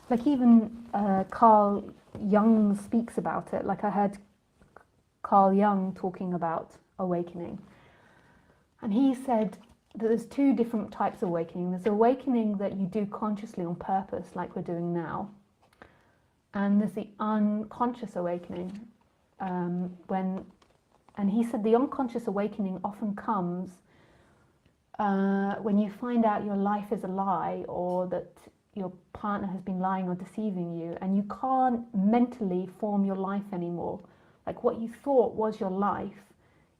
like even Carl Jung speaks about it. Like I heard Carl Jung talking about awakening, and he said that there's two different types of awakening. There's awakening that you do consciously on purpose, like we're doing now, and there's the unconscious awakening. And he said the unconscious awakening often comes when you find out your life is a lie, or that your partner has been lying or deceiving you, and you can't mentally form your life anymore. Like what you thought was your life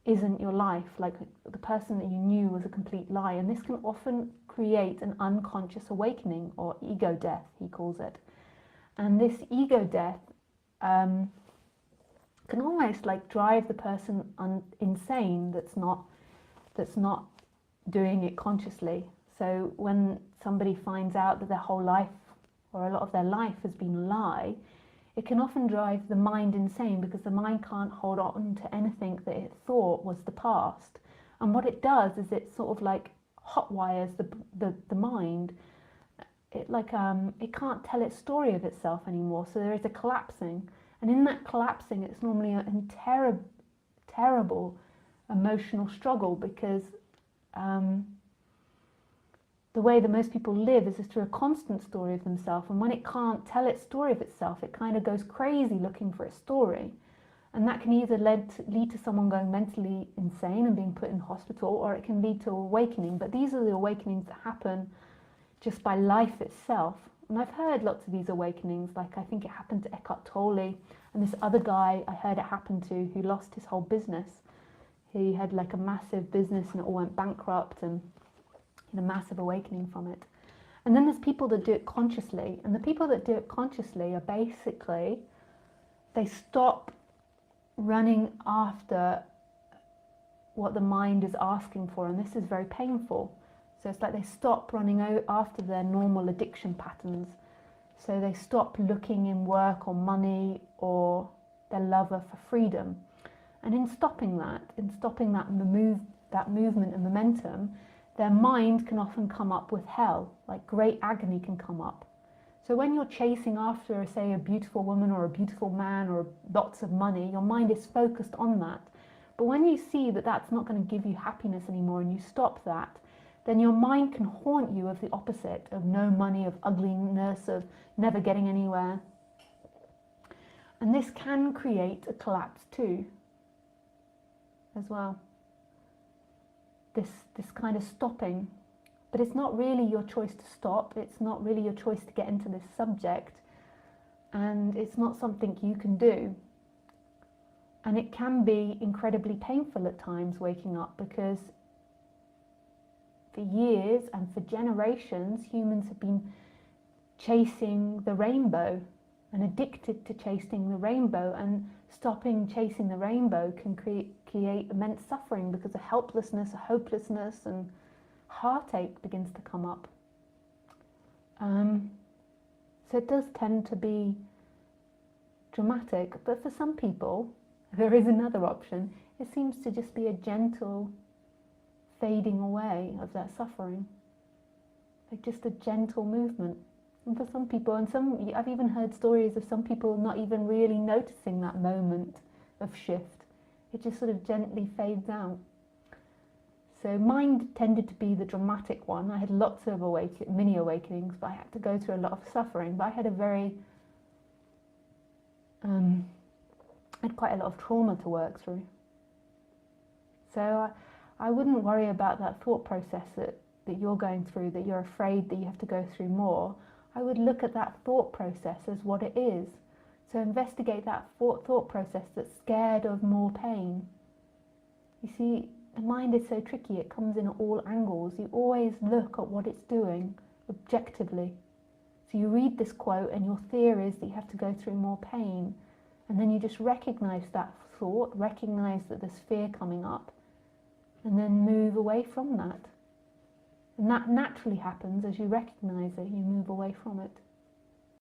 isn't your life. Like the person that you knew was a complete lie. And this can often create an unconscious awakening, or ego death, he calls it. And this ego death can almost like drive the person insane that's not doing it consciously. So when somebody finds out that their whole life or a lot of their life has been a lie, it can often drive the mind insane, because the mind can't hold on to anything that it thought was the past. And what it does is it sort of like hotwires the mind. It like it can't tell its story of itself anymore. So there is a collapsing, and in that collapsing, it's normally a terrible emotional struggle, because the way that most people live is through a constant story of themselves, and when it can't tell its story of itself, it kind of goes crazy looking for its story, and that can either lead to someone going mentally insane and being put in hospital, or it can lead to awakening. But these are the awakenings that happen just by life itself. And I've heard lots of these awakenings, like I think it happened to Eckhart Tolle, and this other guy I heard it happen to, who lost his whole business. He had like a massive business and it all went bankrupt, and a massive awakening from it. And then there's people that do it consciously, and the people that do it consciously are basically, they stop running after what the mind is asking for, and this is very painful. So it's like they stop running after their normal addiction patterns. So they stop looking in work or money or their lover for freedom. And in stopping that movement and momentum, their mind can often come up with hell, like great agony can come up. So when you're chasing after, say, a beautiful woman or a beautiful man or lots of money, your mind is focused on that. But when you see that that's not going to give you happiness anymore, and you stop that, then your mind can haunt you of the opposite, of no money, of ugliness, of never getting anywhere. And this can create a collapse too, as well. This kind of stopping, but it's not really your choice to stop. It's not really your choice to get into this subject, and it's not something you can do. And it can be incredibly painful at times waking up, because for years and for generations, humans have been chasing the rainbow and addicted to chasing the rainbow, and stopping chasing the rainbow can create immense suffering, because a helplessness, a hopelessness, and heartache begins to come up. So it does tend to be dramatic, but for some people, there is another option. It seems to just be a gentle fading away of that suffering, like just a gentle movement. And for some people, and I've even heard stories of some people not even really noticing that moment of shift. It just sort of gently fades out. So mine tended to be the dramatic one. I had lots of mini awakenings, but I had to go through a lot of suffering. But I had had quite a lot of trauma to work through. So I wouldn't worry about that thought process that you're going through, that you're afraid that you have to go through more. I would look at that thought process as what it is. So investigate that thought process that's scared of more pain. You see, the mind is so tricky. It comes in at all angles. You always look at what it's doing objectively. So you read this quote and your fear is that you have to go through more pain. And then you just recognize that thought, recognize that there's fear coming up, and then move away from that. And that naturally happens as you recognize it, you move away from it.